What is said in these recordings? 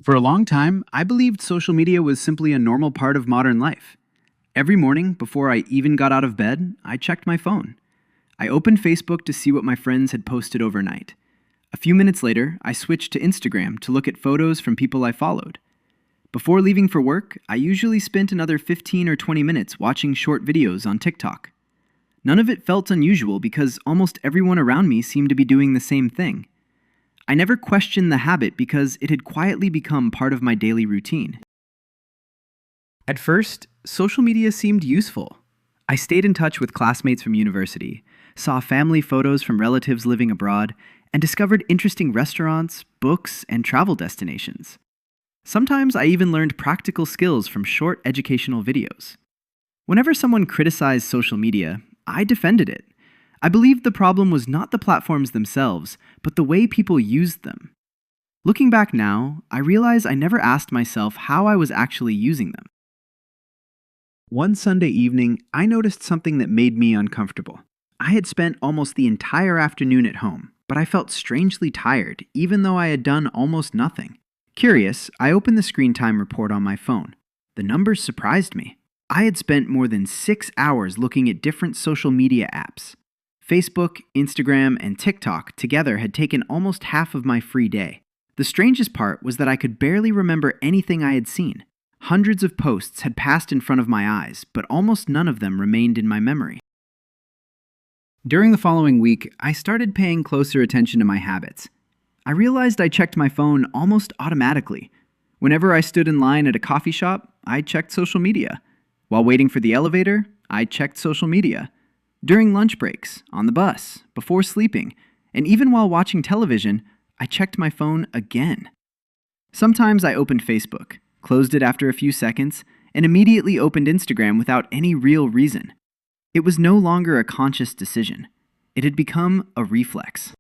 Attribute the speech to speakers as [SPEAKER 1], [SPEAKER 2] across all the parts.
[SPEAKER 1] For a long time, I believed social media was simply a normal part of modern life. Every morning, before I even got out of bed, I checked my phone. I opened Facebook to see what my friends had posted overnight. A few minutes later, I switched to Instagram to look at photos from people I followed. Before leaving for work, I usually spent another 15 or 20 minutes watching short videos on TikTok. None of it felt unusual because almost everyone around me seemed to be doing the same thing. I never questioned the habit because it had quietly become part of my daily routine. At first, social media seemed useful. I stayed in touch with classmates from university, saw family photos from relatives living abroad, and discovered interesting restaurants, books, and travel destinations. Sometimes I even learned practical skills from short educational videos. Whenever someone criticized social media, I defended it. I believed the problem was not the platforms themselves, but the way people used them. Looking back now, I realize I never asked myself how I was actually using them. One Sunday evening, I noticed something that made me uncomfortable. I had spent almost the entire afternoon at home, but I felt strangely tired, even though I had done almost nothing. Curious, I opened the screen time report on my phone. The numbers surprised me. I had spent more than 6 hours looking at different social media apps. Facebook, Instagram, and TikTok together had taken almost half of my free day. The strangest part was that I could barely remember anything I had seen. Hundreds of posts had passed in front of my eyes, but almost none of them remained in my memory. During the following week, I started paying closer attention to my habits. I realized I checked my phone almost automatically. Whenever I stood in line at a coffee shop, I checked social media. While waiting for the elevator, I checked social media. During lunch breaks, on the bus, before sleeping, and even while watching television, I checked my phone again. Sometimes I opened Facebook, closed it after a few seconds, and immediately opened Instagram without any real reason. It was no longer a conscious decision. It had become a reflex.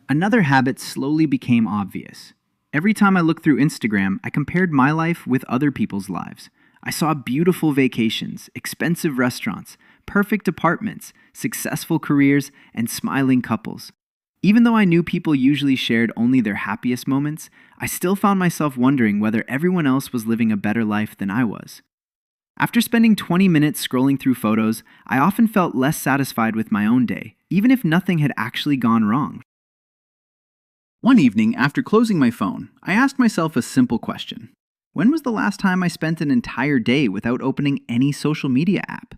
[SPEAKER 1] Another habit slowly became obvious. Every time I looked through Instagram, I compared my life with other people's lives. I saw beautiful vacations, expensive restaurants, perfect apartments, successful careers, and smiling couples. Even though I knew people usually shared only their happiest moments, I still found myself wondering whether everyone else was living a better life than I was. After spending 20 minutes scrolling through photos, I often felt less satisfied with my own day, even if nothing had actually gone wrong. One evening, after closing my phone, I asked myself a simple question. When was the last time I spent an entire day without opening any social media app?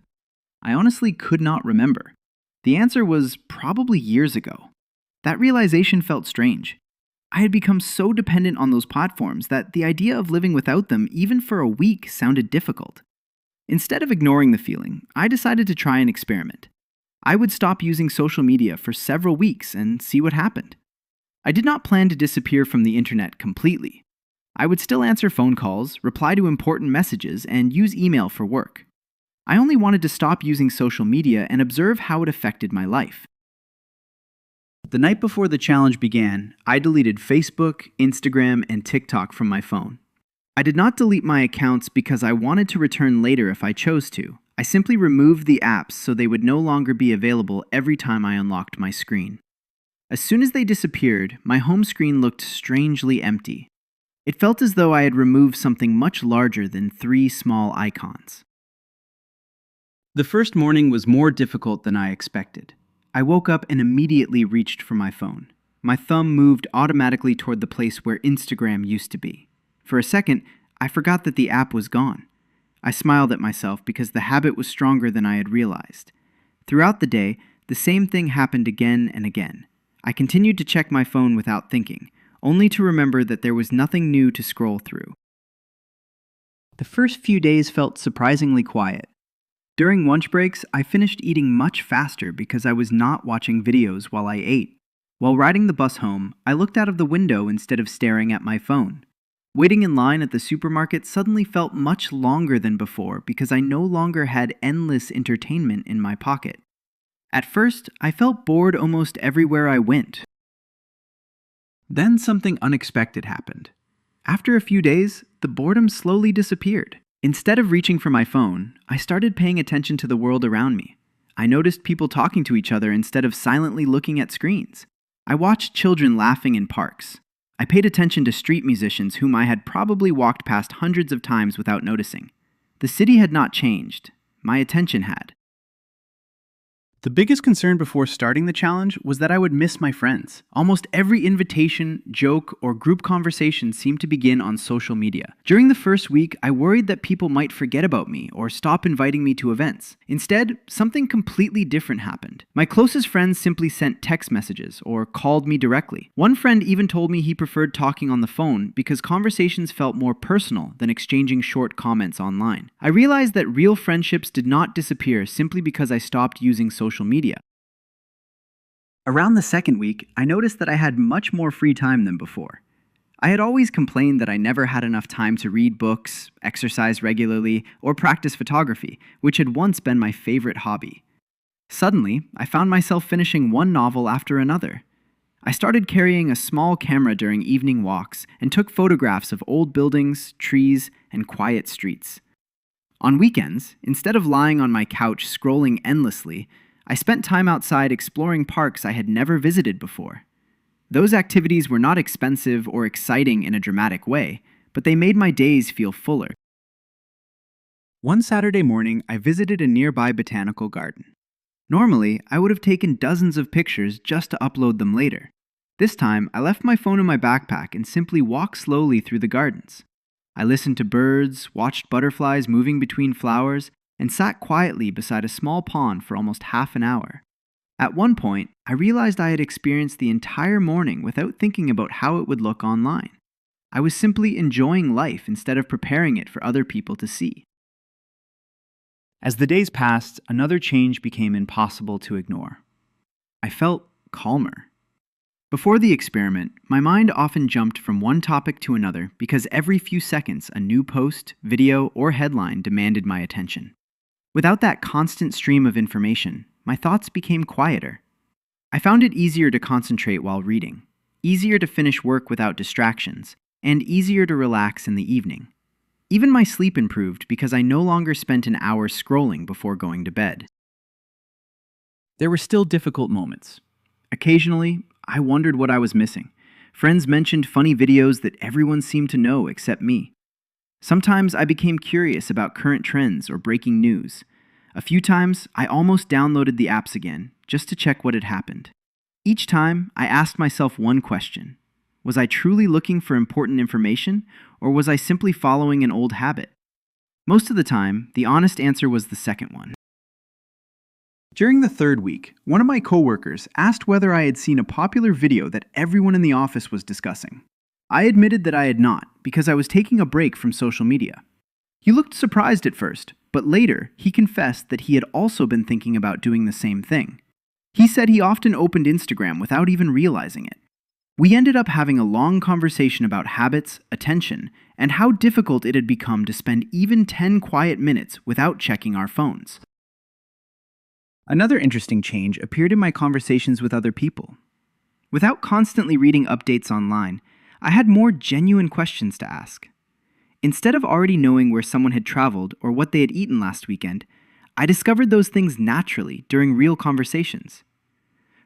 [SPEAKER 1] I honestly could not remember. The answer was probably years ago. That realization felt strange. I had become so dependent on those platforms that the idea of living without them even for a week sounded difficult. Instead of ignoring the feeling, I decided to try an experiment. I would stop using social media for several weeks and see what happened. I did not plan to disappear from the internet completely. I would still answer phone calls, reply to important messages, and use email for work. I only wanted to stop using social media and observe how it affected my life. The night before the challenge began, I deleted Facebook, Instagram, and TikTok from my phone. I did not delete my accounts because I wanted to return later if I chose to. I simply removed the apps so they would no longer be available every time I unlocked my screen. As soon as they disappeared, my home screen looked strangely empty. It felt as though I had removed something much larger than 3 small icons. The first morning was more difficult than I expected. I woke up and immediately reached for my phone. My thumb moved automatically toward the place where Instagram used to be. For a second, I forgot that the app was gone. I smiled at myself because the habit was stronger than I had realized. Throughout the day, the same thing happened again and again. I continued to check my phone without thinking, only to remember that there was nothing new to scroll through. The first few days felt surprisingly quiet. During lunch breaks, I finished eating much faster because I was not watching videos while I ate. While riding the bus home, I looked out of the window instead of staring at my phone. Waiting in line at the supermarket suddenly felt much longer than before because I no longer had endless entertainment in my pocket. At first, I felt bored almost everywhere I went. Then something unexpected happened. After a few days, the boredom slowly disappeared. Instead of reaching for my phone, I started paying attention to the world around me. I noticed people talking to each other instead of silently looking at screens. I watched children laughing in parks. I paid attention to street musicians whom I had probably walked past hundreds of times without noticing. The city had not changed. My attention had. The biggest concern before starting the challenge was that I would miss my friends. Almost every invitation, joke, or group conversation seemed to begin on social media. During the first week, I worried that people might forget about me or stop inviting me to events. Instead, something completely different happened. My closest friends simply sent text messages or called me directly. One friend even told me he preferred talking on the phone because conversations felt more personal than exchanging short comments online. I realized that real friendships did not disappear simply because I stopped using social media. Around the second week, I noticed that I had much more free time than before. I had always complained that I never had enough time to read books, exercise regularly, or practice photography, which had once been my favorite hobby. Suddenly, I found myself finishing one novel after another. I started carrying a small camera during evening walks and took photographs of old buildings, trees, and quiet streets. On weekends, instead of lying on my couch scrolling endlessly, I spent time outside exploring parks I had never visited before. Those activities were not expensive or exciting in a dramatic way, but they made my days feel fuller. One Saturday morning, I visited a nearby botanical garden. Normally, I would have taken dozens of pictures just to upload them later. This time, I left my phone in my backpack and simply walked slowly through the gardens. I listened to birds, watched butterflies moving between flowers, and sat quietly beside a small pond for almost half an hour. At one point, I realized I had experienced the entire morning without thinking about how it would look online. I was simply enjoying life instead of preparing it for other people to see. As the days passed, another change became impossible to ignore. I felt calmer. Before the experiment, my mind often jumped from one topic to another because every few seconds a new post, video, or headline demanded my attention. Without that constant stream of information, my thoughts became quieter. I found it easier to concentrate while reading, easier to finish work without distractions, and easier to relax in the evening. Even my sleep improved because I no longer spent an hour scrolling before going to bed. There were still difficult moments. Occasionally, I wondered what I was missing. Friends mentioned funny videos that everyone seemed to know except me. Sometimes I became curious about current trends or breaking news. A few times, I almost downloaded the apps again, just to check what had happened. Each time, I asked myself one question. Was I truly looking for important information, or was I simply following an old habit? Most of the time, the honest answer was the second one. During the third week, one of my coworkers asked whether I had seen a popular video that everyone in the office was discussing. I admitted that I had not, because I was taking a break from social media. He looked surprised at first, but later he confessed that he had also been thinking about doing the same thing. He said he often opened Instagram without even realizing it. We ended up having a long conversation about habits, attention, and how difficult it had become to spend even 10 quiet minutes without checking our phones. Another interesting change appeared in my conversations with other people. Without constantly reading updates online, I had more genuine questions to ask. Instead of already knowing where someone had traveled or what they had eaten last weekend, I discovered those things naturally during real conversations.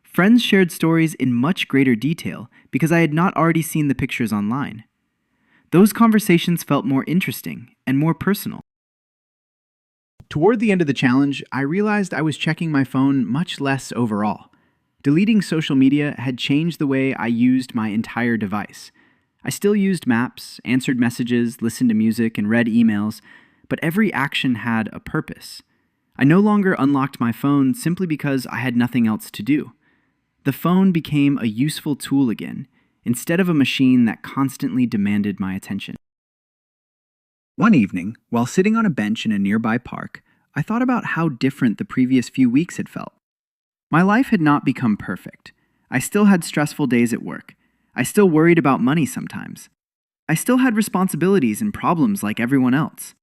[SPEAKER 1] Friends shared stories in much greater detail because I had not already seen the pictures online. Those conversations felt more interesting and more personal. Toward the end of the challenge, I realized I was checking my phone much less overall. Deleting social media had changed the way I used my entire device. I still used maps, answered messages, listened to music, and read emails, but every action had a purpose. I no longer unlocked my phone simply because I had nothing else to do. The phone became a useful tool again, instead of a machine that constantly demanded my attention. One evening, while sitting on a bench in a nearby park, I thought about how different the previous few weeks had felt. My life had not become perfect. I still had stressful days at work. I still worried about money sometimes. I still had responsibilities and problems like everyone else.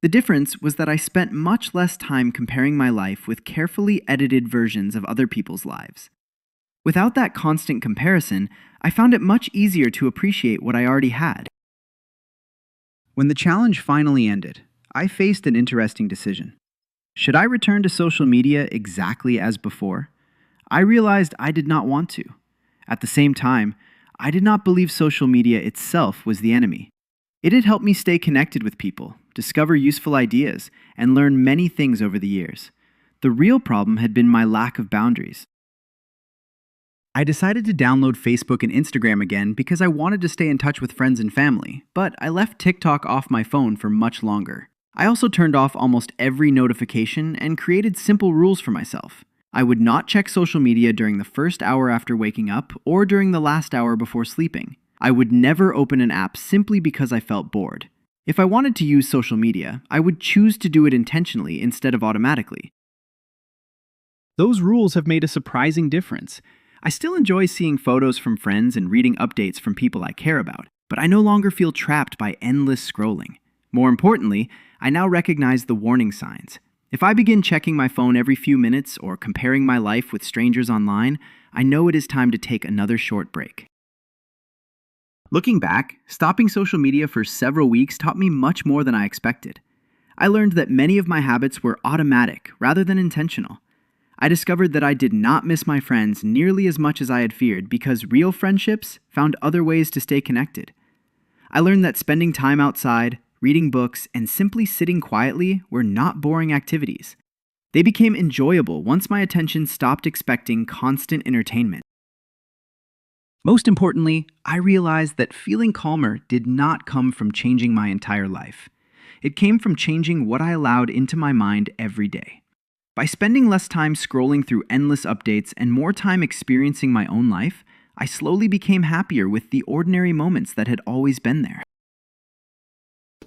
[SPEAKER 1] The difference was that I spent much less time comparing my life with carefully edited versions of other people's lives. Without that constant comparison, I found it much easier to appreciate what I already had. When the challenge finally ended, I faced an interesting decision. Should I return to social media exactly as before? I realized I did not want to. At the same time, I did not believe social media itself was the enemy. It had helped me stay connected with people, discover useful ideas, and learn many things over the years. The real problem had been my lack of boundaries. I decided to download Facebook and Instagram again because I wanted to stay in touch with friends and family, but I left TikTok off my phone for much longer. I also turned off almost every notification and created simple rules for myself. I would not check social media during the first hour after waking up or during the last hour before sleeping. I would never open an app simply because I felt bored. If I wanted to use social media, I would choose to do it intentionally instead of automatically. Those rules have made a surprising difference. I still enjoy seeing photos from friends and reading updates from people I care about, but I no longer feel trapped by endless scrolling. More importantly, I now recognize the warning signs. If I begin checking my phone every few minutes or comparing my life with strangers online, I know it is time to take another short break. Looking back, stopping social media for several weeks taught me much more than I expected. I learned that many of my habits were automatic rather than intentional. I discovered that I did not miss my friends nearly as much as I had feared because real friendships found other ways to stay connected. I learned that spending time outside, reading books, and simply sitting quietly were not boring activities. They became enjoyable once my attention stopped expecting constant entertainment. Most importantly, I realized that feeling calmer did not come from changing my entire life. It came from changing what I allowed into my mind every day. By spending less time scrolling through endless updates and more time experiencing my own life, I slowly became happier with the ordinary moments that had always been there.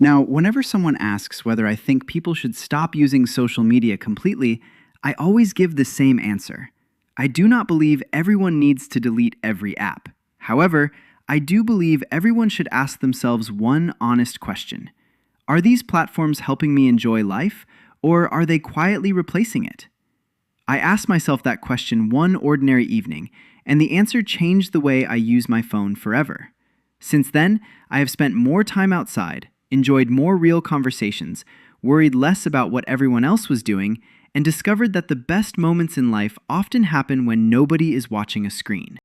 [SPEAKER 1] Now, whenever someone asks whether I think people should stop using social media completely, I always give the same answer. I do not believe everyone needs to delete every app. However, I do believe everyone should ask themselves one honest question. Are these platforms helping me enjoy life, or are they quietly replacing it? I asked myself that question one ordinary evening, and the answer changed the way I use my phone forever. Since then, I have spent more time outside, enjoyed more real conversations, worried less about what everyone else was doing, and discovered that the best moments in life often happen when nobody is watching a screen.